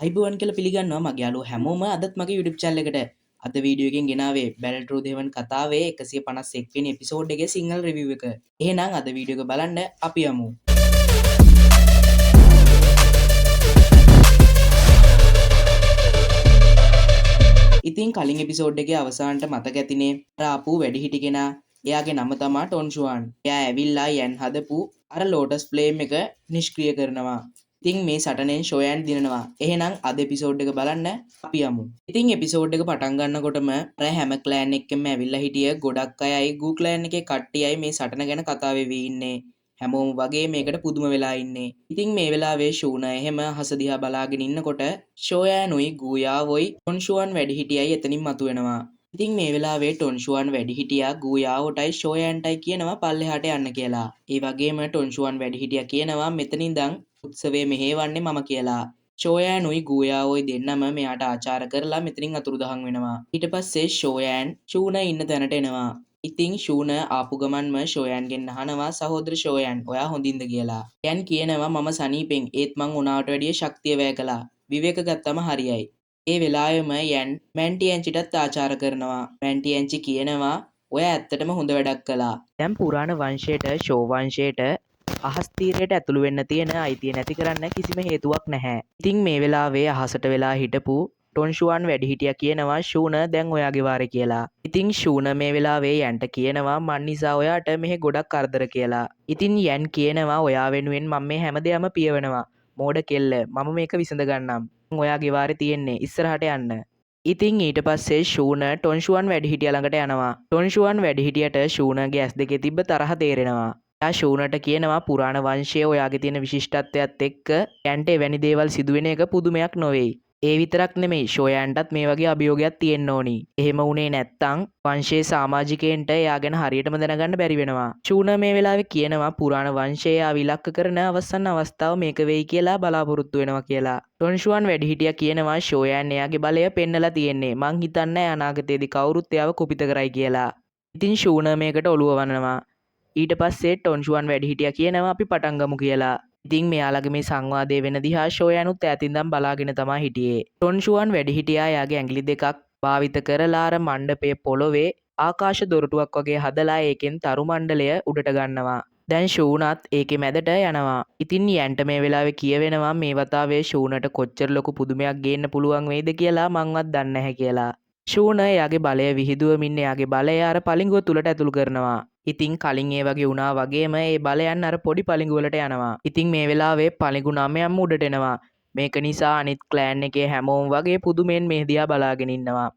අයිබුවන් කියලා පිළිගන්නවා මගේ යාළුවෝ හැමෝම අදත් මගේ YouTube channel එකට. අද වීඩියෝ එකෙන් ගෙනාවේ බැලට්‍රෝ දේවන් කතාවේ 151 වෙනි එපිසෝඩ් එකේ සිංහල රිවිව් එක. එහෙනම් අද වීඩියෝ එක බලන්න අපි යමු. ඉතින් කලින් එපිසෝඩ් එකේ අවසානට මතක ඇතිනේ අර ආපු වැඩිහිටි කෙනා. එයාගේ නම තමා ටොන්ෂුවන්. එයා ඇවිල්ලා යන් හදපු අර ලෝටස් ෆ්ලේම් එක නිෂ්ක්‍රිය කරනවා. ඉතින් මේ සටනෙන් ෂෝයන් දිනනවා. එහෙනම් අද එපිසෝඩ් එක බලන්න අපි යමු. ඉතින් එපිසෝඩ් එක පටන් ගන්නකොටම අර හැම ක්ලෑන් එක්කම ඇවිල්ලා හිටිය ගොඩක් අයයි ගූ ක්ලෑන් එකේ කට්ටියයි මේ සටන ගැන කතා වෙවි ඉන්නේ. හැමෝම වගේ මේකට පුදුම වෙලා ඉන්නේ. ඉතින් මේ වෙලාවේ ෂූන එහෙම අහස දිහා බලාගෙන ඉන්නකොට ෂෝයනුයි ගූයාවොයි ටොන්ෂුවන් වැඩිහිටියයි එතනින් මතුවෙනවා. ඉතින් මේ වෙලාවේ ටොන්ෂුවන් වැඩිහිටියා ගූයාවොටයි ෂෝයන්ටයි කියනවා පල්ලෙහාට යන්න කියලා. ඒ වගේම ටොන්ෂුවන් වැඩිහිටියා කියනවා මෙතනින් ඉඳන් උත්සවය මෙහෙවන්නේ මම කියලා. ෂෝයනුයි ගූයාවොයි දෙන්නම මෙයාට ආචාර කරලා මෙතනින් අතුරුදහන් වෙනවා. ඊට පස්සේ ෂෝයන් ෂූන ඉන්න තැනට එනවා. ඉතින් ෂූන ආපු ගමන්ම ෂෝයන්ගෙන් අහනවා සහෝදර ෂෝයන් ඔයා හොඳින්ද කියලා. යන් කියනවා මම සනීපෙන් ඒත් මං උනාට වැඩිය ශක්තිය වැය කළා. විවේක ගත්තම හරියයි. ඒ වෙලාවෙම යන් මැන්ටියන්චිටත් ආචාර කරනවා. මැන්ටියන්චි කියනවා ඔය ඇත්තටම හොඳ වැඩක් කළා. දැන් පුරාණ වංශයට ෂෝ වංශයට අහස් තීරයට ඇතුළු වෙන්න තියෙන අයිතිය නැති කරන්න කිසිම හේතුවක් නැහැ. ඉතින් මේ වෙලාවේ අහසට වෙලා හිටපු ටොන්ෂුවන් වැඩිහිටියා කියනවා ෂූන දැන් ඔයාගේ වාරේ කියලා. ඉතින් ෂූන මේ වෙලාවේ යන්ට කියනවා මන් නිසා ඔයාට මෙහෙ ගොඩක් කරදර කියලා. ඉතින් යන් කියනවා ඔයා වෙනුවෙන් මම මේ හැමදේම පියවනවා. මෝඩ කෙල්ල මම මේක විසඳ ගන්නම්. ඔයාගේ වාරේ තියෙන්නේ ඉස්සරහට යන්න. ඉතින් ඊට පස්සේ ෂූන ටොන්ෂුවන් වැඩිහිටියා ළඟට යනවා. ටොන්ෂුවන් වැඩිහිටියට ෂූනගේ ඇස් දෙකේ තිබ්බ තරහ තේරෙනවා. එයා ෂූනට කියනවා පුරාණ වංශයේ ඔයාගේ තියෙන විශිෂ්ටත්වයත් එක්ක යන්ට එවැනි දේවල් සිදුවෙන එක පුදුමයක් නොවේයි. ඒ විතරක් නෙමෙයි ෂෝයන්ටත් මේ වගේ අභියෝගයක් තියෙන්න ඕනි. එහෙම වුණේ නැත්තම් වංශයේ සමාජිකයන්ට එයා ගැන හරියටම දැනගන්න බැරි වෙනවා. ෂූන මේ වෙලාවේ කියනවා පුරාණ වංශයේ ආ විලක්ක කරන අවසන් අවස්ථාව මේක වෙයි කියලා බලාපොරොත්තු වෙනවා කියලා. ටොන්ෂුවන් වැඩිහිටියා කියනවා ෂෝයන් එයාගේ බලය පෙන්නලා තියෙන්නේ. මං හිතන්නේ අනාගතයේදී කවුරුත් එයාව කුපිත කරයි කියලා. ඉතින් ෂූන මේකට ඔළුව වනනවා. ඊට පස්සේ ටොන්ෂුවන් වැඩිහිටියා කියනවා අපි පටන් ගමු කියලා. ඉතින් මෙයාලගේ මේ සංවාදය වෙන දිහා ෂෝයනුත් ඈතින්දම් බලාගෙන තමයි හිටියේ. ටොන්ෂුවන් වැඩිහිටියා යාගේ ඇඟිලි දෙකක් භාවිත කරලා අර මණ්ඩපයේ පොළොවේ ආකාශ දොරටුවක් වගේ හදලා ඒකෙන් තරු මණ්ඩලය උඩට ගන්නවා. දැන් ෂූනත් ඒකේ මැදට යනවා. ඉතින් යන්ට මේ වෙලාවේ කියවෙනවා මේ වතාවේ ෂූනට කොච්චර ලොකු පුදුමයක් ගේන්න පුළුවන් වෙයිද කියලා මංවත් දන්නේ නැහැ කියලා. ෂූන එයාගේ බලය විහිදුවමින් එයාගේ බලය අර පලිඟුව තුලට ඇතුළු කරනවා. ඉතින් කලින් ඒ වගේ වුණා වගේම ඒ බලයන් අර පොඩි පලිඟු වලට යනවා. ඉතින් මේ වෙලාවේ පලිඟු 9ක්ම උඩට එනවා. මේක නිසා අනිත් ක්ලෑන් එකේ හැමෝම වගේ පුදුමෙන් මේ දිහා බලාගෙන ඉන්නවා.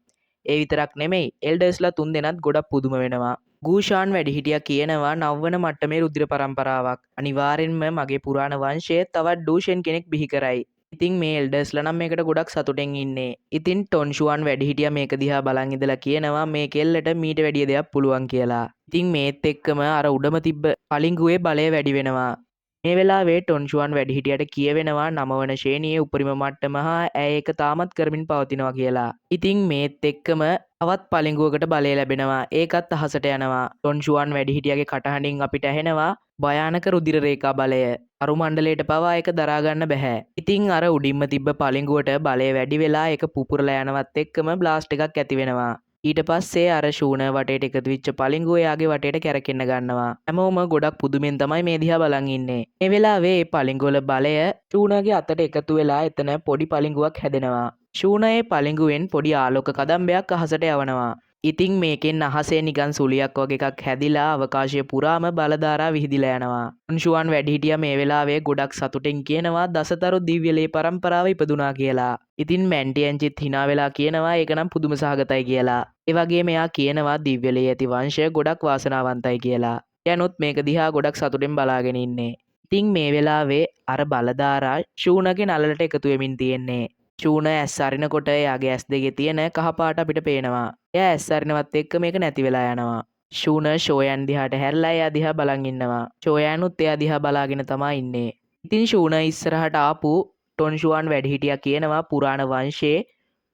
ඒ විතරක් නෙමෙයි එල්ඩර්ස්ලා 3 දෙනාත් ගොඩක් පුදුම වෙනවා. ගූෂාන් වැඩිහිටියා කියනවා නවවන මට්ටමේ රුධිර පරම්පරාවක්. අනිවාර්යෙන්ම මගේ පුරාණ වංශයේ තවත් ඩූෂන් කෙනෙක් බිහි කරයි. ඉතින් මේ එල්ඩර්ස්ලා නම් මේකට ගොඩක් සතුටෙන් ඉන්නේ. ඉතින් ටොන්ෂුවන් වැඩිහිටියා මේක දිහා බලන් ඉඳලා කියනවා මේ කෙල්ලට මීට වැඩිය දෙයක් පුළුවන් කියලා. ඉතින් මේත් එක්කම අර උඩම තිබ්බ පලිඟුවේ බලය වැඩි වෙනවා. මේ වෙලාවේ ටොන්ෂුවන් වැඩිහිටියට කියවෙනවා 9 වන ශ්‍රේණියේ උපරිම මට්ටම හා ඇය ඒක තාමත් කරමින් පවතිනවා කියලා. ඉතින් මේත් එක්කම තවත් පලිඟුවකට බලය ලැබෙනවා. ඒකත් අහසට යනවා. ටොන්ෂුවන් වැඩිහිටියගේ කටහඬින් අපිට ඇහෙනවා භයානක රුධිර රේඛා බලය. අරු මණ්ඩලයට පවා ඒක දරා ගන්න බෑ. ඉතින් අර උඩින්ම තිබ්බ පලිඟුවට බලය වැඩි වෙලා ඒක පුපුරලා යනවත් එක්කම බ්ලාස්ට් එකක් ඇති වෙනවා. ඊට පස්සේ අර ෂූන වටේට එකතු වෙච්ච පලිඟුව එයාගේ වටේට කැරකෙන්න ගන්නවා. හැමෝම ගොඩක් පුදුමෙන් තමයි මේ දිහා බලන් ඉන්නේ. මේ වෙලාවේ මේ පලිඟුවල බලය ෂූනගේ අතට එකතු වෙලා එතන පොඩි පලිඟුවක් හැදෙනවා. ෂූන ඒ පලිඟුවෙන් පොඩි ආලෝක කදම්බයක් අහසට යවනවා. ඉතින් මේකෙන් අහසේ නිකන් සුලියක් වගේ එකක් හැදිලා අවකාශය පුරාම බලධාරා විහිදිලා යනවා. ටොන්ෂුවන් වැඩිහිටියා මේ වෙලාවේ ගොඩක් සතුටින් කියනවා දසතරු දිව්‍ය ලේ පරම්පරාව ඉපදුනා කියලා. ඉතින් මැන්ටියන්චිත් hina වෙලා කියනවා ඒක නම් පුදුම සහගතයි කියලා. ඒ වගේම එයා කියනවා දිව්‍ය ලේ ඇති වංශය ගොඩක් වාසනාවන්තයි කියලා. යනොත් මේක දිහා ගොඩක් සතුටින් බලාගෙන ඉන්නේ. ඉතින් මේ වෙලාවේ අර බලධාරා ෂූනගේ නළලට එකතු වෙමින් තියෙන්නේ. ෂූන ඇස් අරිනකොට එයාගේ ඇස් දෙකේ තියෙන කහ පාට අපිට පේනවා. එයා ඇස් අරිනවත් එක්ක මේක නැති වෙලා යනවා. ෂූන ෂෝයන් දිහාට හැරිලා එයා දිහා බලන් ඉන්නවා. ෂෝයනුත් එයා දිහා බලාගෙන තමයි ඉන්නේ. ඉතින් ෂූන ඉස්සරහට ආපු ටොන්ෂුවන් වැඩිහිටියා කියනවා පුරාණ වංශයේ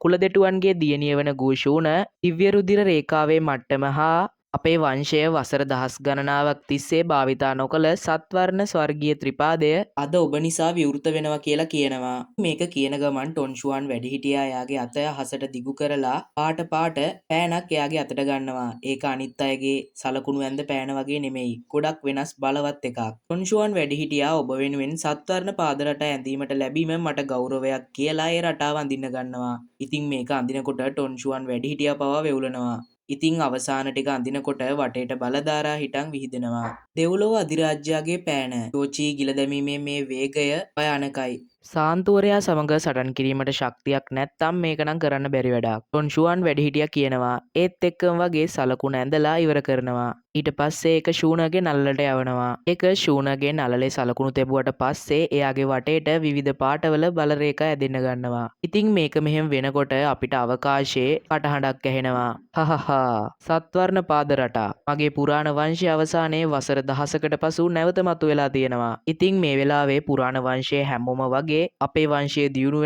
කුලදෙටුවන්ගේ දියණිය වන ගූෂූන දිව්‍ය රුධිර රේඛාවේ මට්ටම හා අපේ වංශය වසර දහස් ගණනාවක් තිස්සේ භාවිතා නොකළ සත්වර්ණ ස්වර්ගීය ත්‍රිපාදය අද ඔබ නිසා විවෘත වෙනවා කියලා කියනවා. මේක කියන ගමන් ටොන්ෂුවන් වැඩිහිටියා එයාගේ අත අහසට දිගු කරලා පාට පෑනක් එයාගේ අතට ගන්නවා. ඒක අනිත් අයගේ සලකුණු ඇඳ පෑන වගේ නෙමෙයි. ගොඩක් වෙනස් බලවත් එකක්. ටොන්ෂුවන් වැඩිහිටියා ඔබ වෙනුවෙන් සත්වර්ණ පාද රට ඇඳීමට ලැබීම මට ගෞරවයක් කියලා ඒ රටාව අඳින්න ගන්නවා. ඉතින් මේක අඳිනකොට ටොන්ෂුවන් වැඩිහිටියා පවා වෙවුලනවා. ඉතිං අවසාන ටික අඳිනකොට වටේට බලධාරා හිටන් විහිදෙනවා. දෙව්ලොව අධිරාජ්‍යයාගේ පෑන. යෝචී ගිල දැමීමේ මේ වේගය භයානකයි. සාන්තුවරයා සමඟ සටන් කිරීමට ශක්තියක් නැත්තම් මේක නම් කරන්න බැරි වැඩක්. ටොන්ෂුවන් වැඩිහිටියා කියනවා. ඒත් එක්කම වගේ සලකුණ ඇඳලා ඉවර කරනවා. ඊට පස්සේ ඒක ෂූනගේ නළලට යවනවා. ඒක ෂූනගේ නළලේ සලකුණු තැබුවට පස්සේ එයාගේ වටේට විවිධ පාටවල බලරේඛා ඇදෙන්න ගන්නවා. ඉතින් මේක මෙහෙම වෙනකොට අපිට අවකාශයේ කටහඬක් ඇහෙනවා. හහහා සත්වර්ණ පාද රටා. මගේ පුරාණ වංශයේ අවසානයේ වසර දහසකට පසු නැවත මතුවලා තියෙනවා. ඉතින් මේ වෙලාවේ පුරාණ වංශයේ හැමෝම වගේ අපේ වංශය දියුණු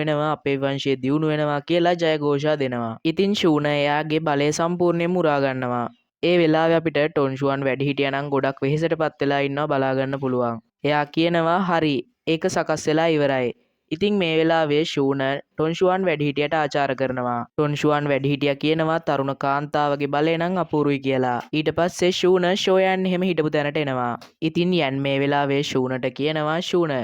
වෙනවා කියලා ජයഘോഷා දෙනවා. ඉතින් ෂූන එයාගේ බලය සම්පූර්ණයෙන් මුරා ගන්නවා. ඒ වෙලාවේ අපිට ටොන්ෂුවන් වැඩිහිටියා නම් ගොඩක් වෙහෙසටපත් වෙලා ඉන්නවා බලා ගන්න පුළුවන්. එයා කියනවා හරි ඒක සකස් වෙලා ඉවරයි. ඉතින් මේ වෙලාවේ ෂූන ටොන්ෂුවන් වැඩිහිටියට ආචාර කරනවා. ටොන්ෂුවන් වැඩිහිටියා කියනවා තරුණ කාන්තාවගේ බලය නම් අපූරුයි කියලා. ඊට පස්සේ ෂූන ෂෝයන් එහෙම හිටපු තැනට එනවා. ඉතින් යන් මේ වෙලාවේ ෂූනට කියනවා ෂූන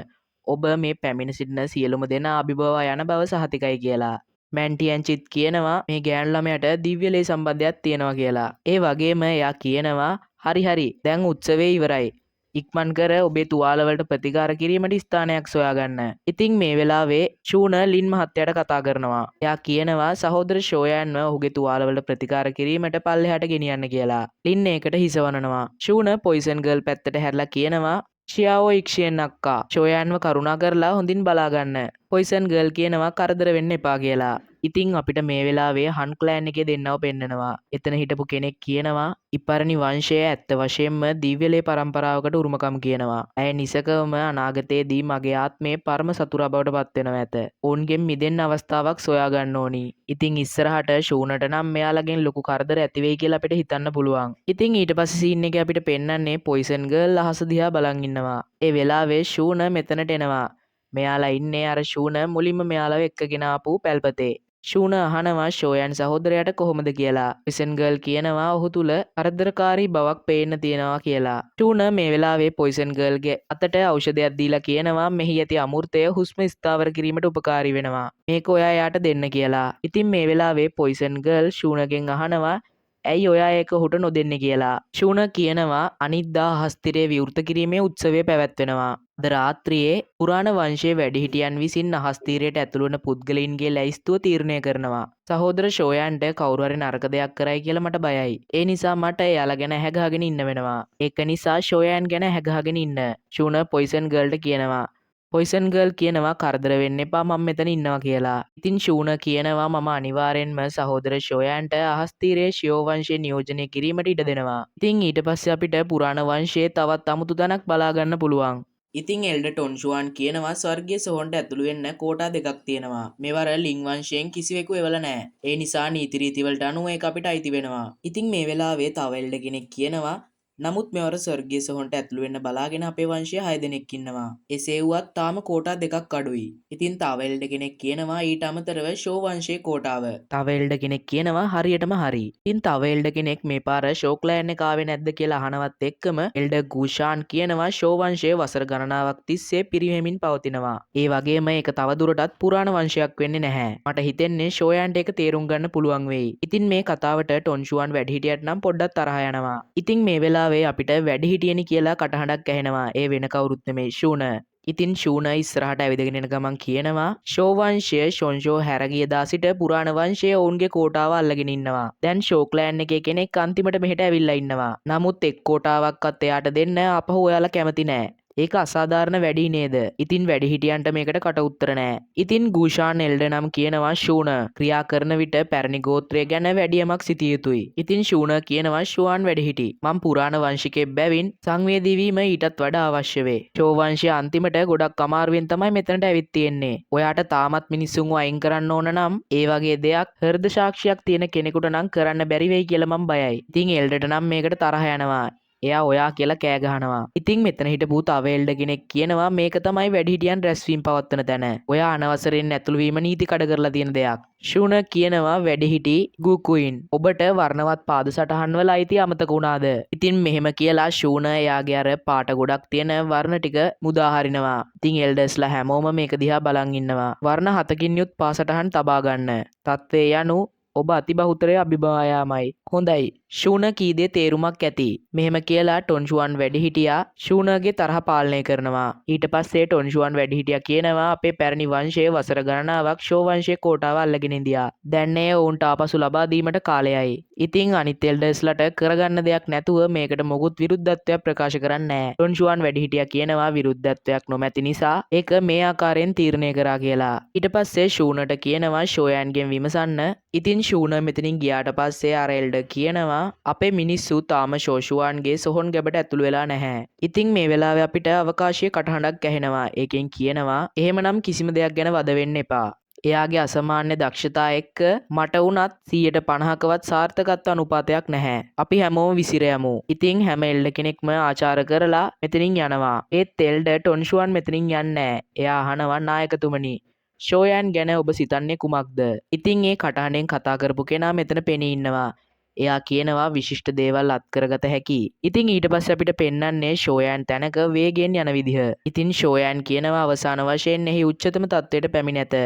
ඔබ මේ පැමිණ සිටින සියලුම දෙනා අභිභවා යන බව සහතිකයි කියලා. මැන්ටියන්චිත් කියනවා මේ ගෑනු ළමයට දිව්‍ය ලේ සම්බන්ධයක් තියෙනවා කියලා. ඒ වගේම එයා කියනවා හරි දැන් උත්සවය ඉවරයි. ඉක්මන් කර ඔබේ තුවාලවලට ප්‍රතිකාර කිරීමට ස්ථානයක් සොයාගන්න. ඉතින් මේ වෙලාවේ ෂූන ලින් මහත්තයාට කතා කරනවා. එයා කියනවා සහෝදර ෂෝයන්ව ඔහුගේ තුවාලවලට ප්‍රතිකාර කිරීමට පල්ලෙහාට ගෙනියන්න කියලා. ලින් ඒකට හිසවනනවා. ෂූන පොයිසන් ගර්ල් පැත්තට හැරලා කියනවා ෂියාවෝ ඉක්ෂියෙන් අක්කා ෂෝයන්ව කරුණා කරලා හොඳින් බලාගන්න. පොයිසන් ගර්ල් කියනවා කරදර වෙන්න එපා කියලා. ඉතින් අපිට මේ වෙලාවේ හන් ක්ලෑන් එකේ දෙන්නව පෙන්නනවා. එතන හිටපු කෙනෙක් කියනවා ඉපරණි වංශය ඇත්ත වශයෙන්ම දිව්‍ය ලේ පරම්පරාවකට උරුමකම් කියනවා. ඇය නිසකවම අනාගතයේදී මගේ ආත්මේ පරම සතුරා බවට පත් වෙනවා ඇත. ඔවුන්ගෙන් මිදෙන්න අවස්ථාවක් සොයා ගන්න ඕනි. ඉතින් ඉස්සරහට ෂූනට නම් මෙයාලගෙන් ලොකු කරදර ඇති වෙයි කියලා අපිට හිතන්න පුළුවන්. ඉතින් ඊට පස්සේ සීන් එකේ අපිට පෙන්නන්නේ පොයිසන් ගර්ල් අහස දිහා බලන් ඉන්නවා. ඒ වෙලාවේ ෂූන මෙතනට එනවා. මෙයාලා ඉන්නේ අර ෂූන මුලින්ම මෙයාලව එක්කගෙන ආපු පැල්පතේ. ෂූන අහනවා ෂෝයන් සහෝදරයාට කොහොමද කියලා. පොයිසන් ගර්ල් කියනවා ඔහු තුල කරදරකාරී බවක් පේන්න තියෙනවා කියලා. ෂූන මේ වෙලාවේ පොයිසන් ගර්ල්ගේ අතට ඖෂධයක් දීලා කියනවා මෙහි ඇති අමෘතය හුස්ම ස්ථාවර කිරීමට උපකාරී වෙනවා. මේක ඔයා යාට දෙන්න කියලා. ඉතින් මේ වෙලාවේ පොයිසන් ගර්ල් ෂූනගෙන් අහනවා ඇයි ඔයා ඒක ඔහුට නොදෙන්නේ කියලා. ෂූන කියනවා අනිද්දා හස්තිරේ විවෘත කිරීමේ උත්සවය පැවැත්වෙනවා. අද රාත්‍රියේ පුරාණ වංශයේ වැඩිහිටියන් විසින් අහස්තීරයට ඇතුළු වන පුද්ගලයින්ගේ ලැයිස්තුව තීරණය කරනවා. සහෝදර ෂෝයන්ට කවුරු හරි නරක දෙයක් කරයි කියලා මට බයයි. ඒ නිසා මට එයාලා ගැන හැගහගෙන ඉන්න වෙනවා. ඒක නිසා ෂෝයන් ගැන හැගහගෙන ඉන්න. ෂූන පොයිසන් ගර්ල්ට කියනවා. පොයිසන් ගර්ල් කියනවා කරදර වෙන්න එපා මම මෙතන ඉන්නවා කියලා. ඉතින් ෂූන කියනවා මම අනිවාර්යෙන්ම සහෝදර ෂෝයන්ට අහස්තීරයේ ෂියෝ වංශය නියෝජනය කිරීමට ඉඩ දෙනවා. ඉතින් ඊට පස්සේ අපිට පුරාණ වංශයේ තවත් අමුතු තැනක් බලා ගන්න පුළුවන්. ඉතින් එල්ඩ ටොන්ෂුවන් කියනවා ස්වර්ගීය සොහොන්ට ඇතුළු වෙන්න කෝටා දෙකක් තියෙනවා. මෙවර ලිං වංශයෙන් කිසිවෙකු එවල නැහැ. ඒ නිසා නීති රීති වලට අනුව ඒක අපිට අයිති වෙනවා. ඉතින් මේ වෙලාවේ තව එල්ඩ කෙනෙක් කියනවා නමුත් මෙවර ස්වර්ගීය සොහොන්ට ඇතුළු වෙන්න බලාගෙන අපේ වංශයේ 6 දෙනෙක් ඉන්නවා. එසේ වුවත් තාම කෝටා දෙකක් අඩුයි. ඉතින් තව එල්ඩ කෙනෙක් කියනවා ඊට අමතරව ෂෝ වංශයේ කෝටාව. තව එල්ඩ කෙනෙක් කියනවා හරියටම හරි. ඉතින් තව එල්ඩ කෙනෙක් මේ පාර ෂෝ ක්ලෑන් එක ආවේ නැද්ද කියලා අහනවත් එක්කම එල්ඩ ගූෂාන් කියනවා ෂෝ වංශයේ වසර ගණනාවක් තිස්සේ පිරිහෙමින් පවතිනවා. ඒ වගේම ඒක තව දුරටත් පුරාණ වංශයක් වෙන්නේ නැහැ. මට හිතෙන්නේ ෂෝයන්ට ඒක තේරුම් ගන්න පුළුවන් වෙයි. ඉතින් මේ කතාවට ටොන්ෂුවන් වැඩිහිටියට නම් පොඩ්ඩක් තරහ යනවා. ඉතින් මේ වෙලාවේ අපිට වැඩිහිටියනි කියලා කටහඬක් ඇහෙනවා. ඒ වෙන කවුරුත් නෙමෙයි ෂූන. ඉතින් ෂූන ඉස්සරහට ඇවිදගෙන එන ගමන් කියනවා ෂෝ වංශය ෂොන්ෂෝ හැරගිය දා සිට පුරාණ වංශය ඔවුන්ගේ කෝටාව අල්ලගෙන ඉන්නවා. දැන් ෂෝ ක්ලෑන් එකේ කෙනෙක් අන්තිමට මෙහෙට ඇවිල්ලා ඉන්නවා. නමුත් එක් කෝටාවක්වත් එයාට දෙන්න අපහු ඔයාලා කැමති නෑ. ඒක අසාධාරණ වැඩි නේද? ඉතින් වැඩිහිටියන්ට මේකට කට උත්තර නෑ. ඉතින් ගූෂාන් එල්ඩ නම් කියනවා ශූන ක්‍රියා කරන විට පැරණි ගෝත්‍රය ගැන වැඩියමක් සිටිය යුතුයි. ඉතින් ශූන කියනවා ෂුවාන් වැඩිහිටි. මම පුරාණ වංශිකයෙක් බැවින් සංවේදී වීම ඊටත් වඩා අවශ්‍ය වේ. ෂෝ වංශය අන්තිමට ගොඩක් අමාරුවෙන් තමයි මෙතනට ඇවිත් තියෙන්නේ. ඔයාට තාමත් මිනිස්සුන්ව අයින් කරන්න ඕන නම් ඒ වගේ දෙයක් හෘද සාක්ෂියක් තියෙන කෙනෙකුට නම් කරන්න බැරි වෙයි කියලා මම බයයි. ඉතින් එල්ඩට නම් මේකට තරහ යනවා. එයා ඔයා කියලා කෑ ගහනවා. ඉතින් මෙතන හිටපු තව එල්ඩ කෙනෙක් කියනවා මේක තමයි වැඩිහිටියන් රැස්වීම පවත්වන තැන. ඔයා අනවසරයෙන් ඇතුළු වීම නීති කඩ කරලා තියෙන දෙයක්. ෂුන කියනවා වැඩිහිටි ගුකුයින් ඔබට වර්ණවත් පාද සටහන් වල අයිතිය අමතක වුණාද? ඉතින් මෙහෙම කියලා ෂුන එයාගේ අර පාට ගොඩක් තියෙන වර්ණ ටික මුදා හරිනවා. ඉතින් එල්ඩර්ස්ලා හැමෝම මේක දිහා බලන් ඉන්නවා. වර්ණ 7කින් යුත් පාසටහන් තබා ගන්න. තත්ත්වය යනු ඔබ අතිබහුතරය අභිභායාමයි. හොඳයි. ෂූන කීදේ තේරුමක් ඇති. මෙහෙම කියලා ටොන්ෂුවන් වැඩිහිටියා ෂූනගේ තරහ පාලනය කරනවා. ඊට පස්සේ ටොන්ෂුවන් වැඩිහිටියා කියනවා අපේ පැරණි වංශයේ වසර ගණනාවක් ෂෝ වංශයේ කෝටාව අල්ලගෙන ඉඳියා. දැන් ඒ ඔවුන්ට ආපසු ලබා දීමට කාලයයි. ඉතින් අනිත් එල්ඩර්ස්ලට කරගන්න දෙයක් නැතුව මේකට මොකුත් විරුද්ධත්වයක් ප්‍රකාශ කරන්නේ නැහැ. ටොන්ෂුවන් වැඩිහිටියා කියනවා විරුද්ධත්වයක් නොමැති නිසා ඒක මේ ආකාරයෙන් තීරණය කරා කියලා. ඊට පස්සේ ෂූනට කියනවා ෂෝයන්ගෙන් විමසන්න. ඉතින් ෂූන මෙතනින් ගියාට පස්සේ අර එල්ඩර් කියනවා අපේ මිනිස්සු තාම ෂෝෂුවාන්ගේ සොහොන් ගැබට ඇතුළු වෙලා නැහැ. ඉතින් මේ වෙලාවේ අපිට අවකාශයේ කටහඬක් ඇහෙනවා. ඒකෙන් කියනවා එහෙමනම් කිසිම දෙයක් ගැන වද වෙන්න එපා. එයාගේ අසමාන්‍ය දක්ෂතා එක්ක මට වුණත් 150කවත් සාර්ථකත්ව අනුපාතයක් නැහැ. අපි හැමෝම විසිරයමු. ඉතින් හැම එල්ඩ කෙනෙක්ම ආචාර කරලා මෙතනින් යනවා. ඒත් එල්ඩ ටොන්ෂුවන් මෙතනින් යන්නේ නැහැ. එයා අහනවා නායකතුමනි ෂෝයන් ගැන ඔබ සිතන්නේ කුමක්ද? ඉතින් ඒ කටහඬෙන් කතා කරපු කෙනා මෙතන පෙනී ඉන්නවා. එයා කියනවා විශිෂ්ට දේවල් අත්කරගත හැකි. ඉතින් ඊට පස්සේ අපිට පෙන්වන්නේ ෂෝයන් තැනක වේගයෙන් යන විදිහ. ඉතින් ෂෝයන් කියනවා අවසාන වශයෙන් එහි උච්චතම තත්ත්වයට පැමිණ නැත.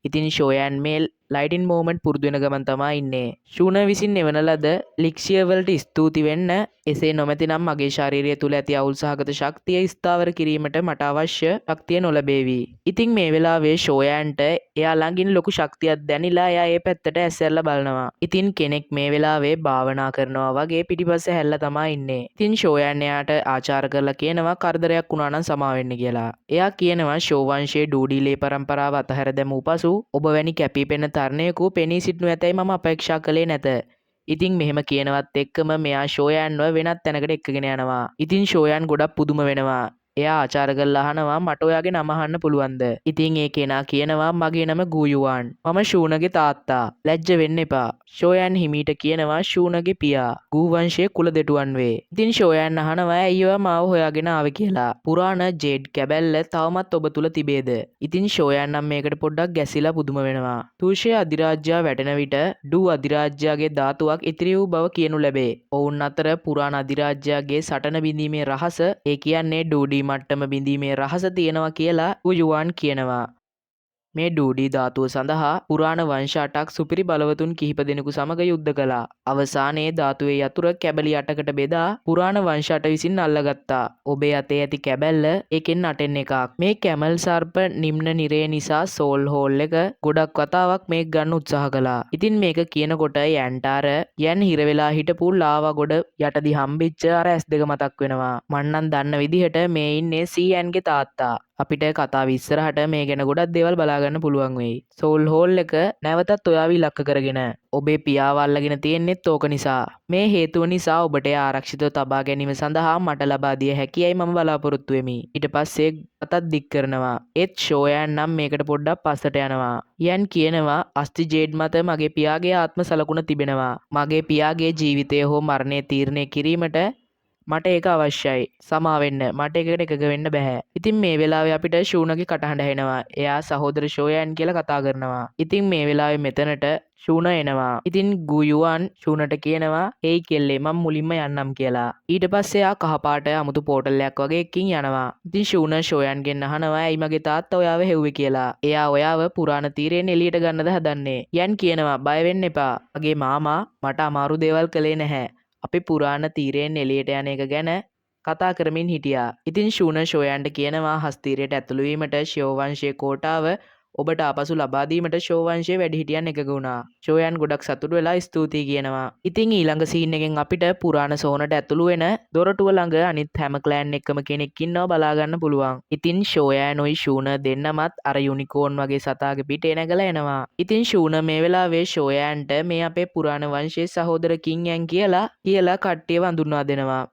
ඉතින් ෂෝයන් මේ ලයිටින් මෝමන්ට් පුරුදු වෙන ගමන් තමයි ඉන්නේ. ෂූන විසින් එවන ලද ලික්ෂිය වලට ස්තුති වෙන්න. එසේ නොමැතිනම් මගේ ශාරීරිය තුල ඇති අවුල් සහගත ශක්තිය ස්ථාවර කිරීමට මට අවශ්‍ය ශක්තිය නොලැබේවි. ඉතින් මේ වෙලාවේ ෂෝයන්ට එයා ළඟින් ලොකු ශක්තියක් දැනිලා එයා ඒ පැත්තට ඇස්සැරලා බලනවා. ඉතින් කෙනෙක් මේ වෙලාවේ භාවනා කරනවා වගේ පිටිපස්සේ හැල්ලා තමයි ඉන්නේ. ඉතින් ෂෝයන් එයාට ආචාර කරලා කියනවා කරදරයක් වුණා නම් සමා වෙන්න කියලා. එයා කියනවා ෂෝ වංශයේ ඩූඩීලේ පරම්පරාව අතහැර දැමූ පසු ඔබ වැනි කැපිපෙන තරණයකු පෙනී සිටිනු ඇතැයි මම අපේක්ෂා කළේ නැත. ඉතින් මෙහෙම කියනවත් එක්කම මෙයා ෂෝයන්ව වෙනත් තැනකට එක්කගෙන යනවා. ඉතින් ෂෝයන් ගොඩක් පුදුම වෙනවා. එයා ආචාර කරලා අහනවා මට ඔයාගේ නම අහන්න පුළුවන්ද? ඉතින් ඒ කෙනා කියනවා මගේ නම ගූයුවාන්. මම ෂූනගේ තාත්තා. ලැජ්ජ වෙන්න එපා. ෂෝයන් හිමීට කියනවා ෂූනගේ පියා. ගූ වංශයේ කුල දෙටුවන් වේ. ඉතින් ෂෝයන් අහනවා ඇයි ඔයා මාව හොයාගෙන ආවේ කියලා. පුරාණ ජේඩ් කැබැල්ල තවමත් ඔබ තුල තිබේද? ඉතින් ෂෝයන් නම් මේකට පොඩ්ඩක් ගැසිලා පුදුම වෙනවා. තුෂේ අධිරාජ්‍යයා වැටෙන විට ඩූ අධිරාජ්‍යයාගේ ධාතුවක් ඉතිරි වූ බව කියනු ලැබේ. ඔවුන් අතර පුරාණ අධිරාජ්‍යයාගේ සටන බිඳීමේ රහස ඒ කියන්නේ ඩූඩී මට්ටම බිඳීමේ රහස තියෙනවා කියලා යුවාන් කියනවා. මේ ඩූඩී ධාතුව සඳහා පුරාණ වංශ 8ක් සුපිරි බලවතුන් කිහිප දෙනෙකු සමග යුද්ධ කළා. අවසානයේ ධාතුවේ යතුර කැබලි 8කට බෙදා පුරාණ වංශ 8 විසින් අල්ලගත්තා. ඔබේ අතේ ඇති කැබැල්ල ඒකෙන් 8න් එකක්. මේ කැමල් සර්ප නිම්න නිරය නිසා සෝල් හෝල් එක ගොඩක් වතාවක් මේක ගන්න උත්සාහ කළා. ඉතින් මේක කියනකොට යන්ටාර යන් හිර වෙලා හිටපු ලාවා ගොඩ යටදී හම්බෙච්ච අර S2 මතක් වෙනවා. මන්නම් දන්න විදිහට මේ ඉන්නේ CNගේ තාත්තා. අපිට කතාව ඉස්සරහට මේ ගැන ගොඩක් දේවල් බලාගන්න පුළුවන් වෙයි. සෝල් හෝල් එක නැවතත් ඔයාව ඉලක්ක කරගෙන ඔබේ පියාව අල්ලගෙන තියෙන්නෙත් ඕක නිසා. මේ හේතුව නිසා ඔබට ආරක්ෂිතව තබා ගැනීම සඳහා මට ලබා දිය හැකියයි මම බලාපොරොත්තු වෙමි. ඊට පස්සේ අතත් දික් කරනවා. ඒත් ෂෝයන් නම් මේකට පොඩ්ඩක් පස්සට යනවා. යන් කියනවා අස්ති ජේඩ් මත මගේ පියාගේ ආත්ම සලකුණ තිබෙනවා. මගේ පියාගේ ජීවිතය හෝ මරණය තීරණය කිරීමට මට ඒක අවශ්‍යයි. සමාවෙන්න. මට ඒකට එකග වෙන්න බෑ. ඉතින් මේ වෙලාවේ අපිට ෂූනගේ කටහඬ ඇහෙනවා. එයා සහෝදර ෂෝයන් කියලා කතා කරනවා. ඉතින් මේ වෙලාවේ මෙතනට ෂූන එනවා. ඉතින් ගුයුවාන් ෂූනට කියනවා "හේයි කෙල්ලේ මම මුලින්ම යන්නම්" කියලා. ඊට පස්සේ එයා කහපාට අමුතු පෝටල් එකක් වගේ එකකින් යනවා. ඉතින් ෂූන ෂෝයන්ගෙන් අහනවා "ඇයි මගේ තාත්තා ඔයාව හෙව්වේ" කියලා. එයා ඔයාව පුරාණ තීරයෙන් එළියට ගන්නද හදන්නේ. යන් කියනවා "බය වෙන්න එපා. මගේ මාමා මට අමාරු දේවල් කළේ නැහැ. අපි පුරාණ තීරයෙන් එළියට යන එක ගැන කතා කරමින් හිටියා." ඉතින් ෂූන ෂෝයන්ට කියනවා හස්තීරයට ඇතුළු වීමට ෂෝ වංශයේ කෝටාව ඔබට ආපසු ලබා දීමට ෂෝ වංශයේ වැඩිහිටියන් එකග වුණා. ෂෝයන් ගොඩක් සතුටු වෙලා ස්තුතියි කියනවා. ඉතින් ඊළඟ සීන් එකෙන් අපිට පුරාණ සෝනට ඇතුළු වෙන දොරටුව ළඟ අනිත් හැම ක්ලෑන් එක්කම කෙනෙක් ඉන්නවා බලා ගන්න පුළුවන්. ඉතින් ෂෝයන්ොයි ෂූන දෙන්නමත් අර යුනිකෝන් වගේ සතාගේ පිටේ නැගලා එනවා. ඉතින් ෂූන මේ වෙලාවේ ෂෝයන්ට මේ අපේ පුරාණ වංශයේ සහෝදර කින් ඇන් කියලා කට්ටියව හඳුන්වා දෙනවා.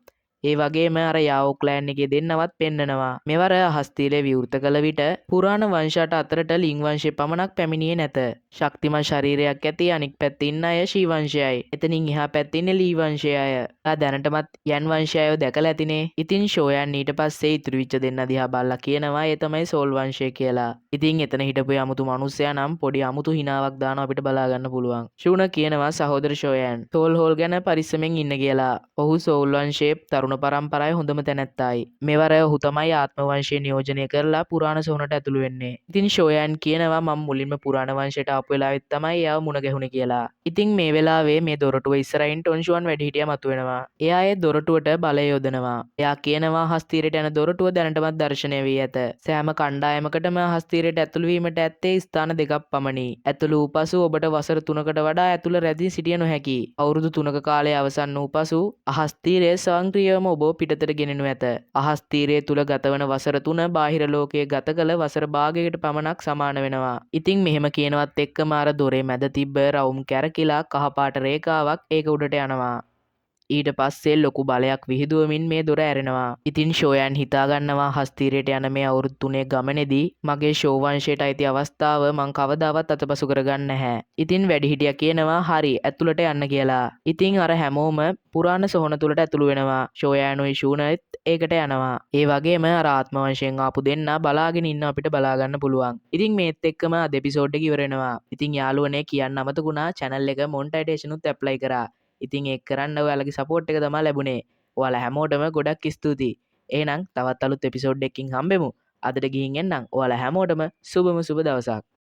ඒ වගේම අර යාෝ ක්ලෑන් එකේ දෙන්නවත් පෙන්නනවා. මෙවර හස්තිලේ විවෘත කළ විට පුරාණ වංශයට අතරට ලිං වංශය පමණක් පැමිණියේ නැත. ශක්තිමත් ශරීරයක් ඇති අනික් පැත්තේ ඉන්න අය ශී වංශයයි. එතනින් එහා පැත්තේ ඉන්නේ ලී වංශය අය. දැනටමත් යන් වංශයව දැකලා ඇතිනේ. ඉතින් ෂෝයන් ඊට පස්සේ ඉතුරු වෙච්ච දෙන්න දිහා බලලා කියනවා ඒ තමයි සෝල් වංශය කියලා. ඉතින් එතන හිටපු අමුතු මිනිස්සයා නම් පොඩි අමුතු හිනාවක් දානවා අපිට බලා ගන්න පුළුවන්. ෂූන කියනවා සහෝදර ෂෝයන් සෝල් හෝල් ගැන පරිස්සමෙන් ඉන්න කියලා. ඔහු සෝල් වංශයේ තරුණ පරම්පරාවේ හොඳම තැනැත්තායි. මෙවර ඔහු තමයි ආත්ම වංශය නියෝජනය කරලා පුරාණ සෝනට ඇතුළු වෙන්නේ. ඉතින් ෂෝයන් කියනවා මම මුලින්ම පුරාණ වංශයට ආපු වෙලාවෙත් තමයි එයාව මුණ ගැහුනේ කියලා. ඉතින් මේ වෙලාවේ මේ දොරටුව ඉස්සරහින් ටොන්ෂුවන් වැඩිහිටියා මතුවෙනවා. එයා ඒ දොරටුවට බලය යොදනවා. එයා කියනවා හස්තිරයට යන දොරටුව දැනටමත් දර්ශනය වී ඇත. සෑම කණ්ඩායමකටම හස්තිරයට ඇතුළු වීමට ඇත්තේ ස්ථාන දෙකක් පමණි. ඇතුළු වූ පසු ඔබට වසර 3කට වඩා ඇතුළ රැඳී සිටිය නොහැකි. අවුරුදු 3ක කාලය අවසන් වූ පසු අහස් තීරය ස්වයංක්‍රීයවම ඔබ පිටතට ගෙනෙනු ඇත. අහස් තීරය තුල ගතවන වසර 3 බාහිර ලෝකයේ ගත කළ වසර භාගයකට පමණක් සමාන වෙනවා. ඉතින් මෙහෙම කියනවත් එක්කම අර දොරේ මැද තිබ්බ රවුම් කැරකිලා කහපාට රේඛාවක් ඒක උඩට යනවා. ඊට පස්සේ ලොකු බලයක් විහිදුවමින් මේ දොර ඇරෙනවා. ඉතින් ෂෝයන් හිතාගන්නවා හස්තිරයට යන මේ අවුරුදු 3 ගමනේදී මගේ ෂෝ වංශයට අයිති අවස්ථාව මං කවදාවත් අතපසු කරගන්න නැහැ. ඉතින් වැඩිහිටියා කියනවා හරි ඇතුළට යන්න කියලා. ඉතින් අර හැමෝම පුරාණ සොහන තුලට ඇතුළු වෙනවා. ෂෝයන්ොයි ෂූනත් ඒකට යනවා. ඒ වගේම අර ආත්ම වංශයෙන් ආපු දෙන්න බලාගෙන ඉන්න අපිට බලා ගන්න පුළුවන්. ඉතින් මේත් එක්කම අද එපිසෝඩ් එක ඉවර වෙනවා. ඉතින් යාළුවනේ කියන්න අමතකුණා channel එක මොනිටයිසේෂන් උත් ඇප්ලයි කරා. ඉතින් ඒක කරන්න ඔයාලගේ සපෝට් එක තමයි ලැබුණේ. ඔයාලා හැමෝටම ගොඩක් ස්තුතියි. එහෙනම් තවත් අලුත් එපිසෝඩ් එකකින් හම්බෙමු. අදට ගිහින් එන්නම්. ඔයාලා හැමෝටම සුබම සුබ දවසක්.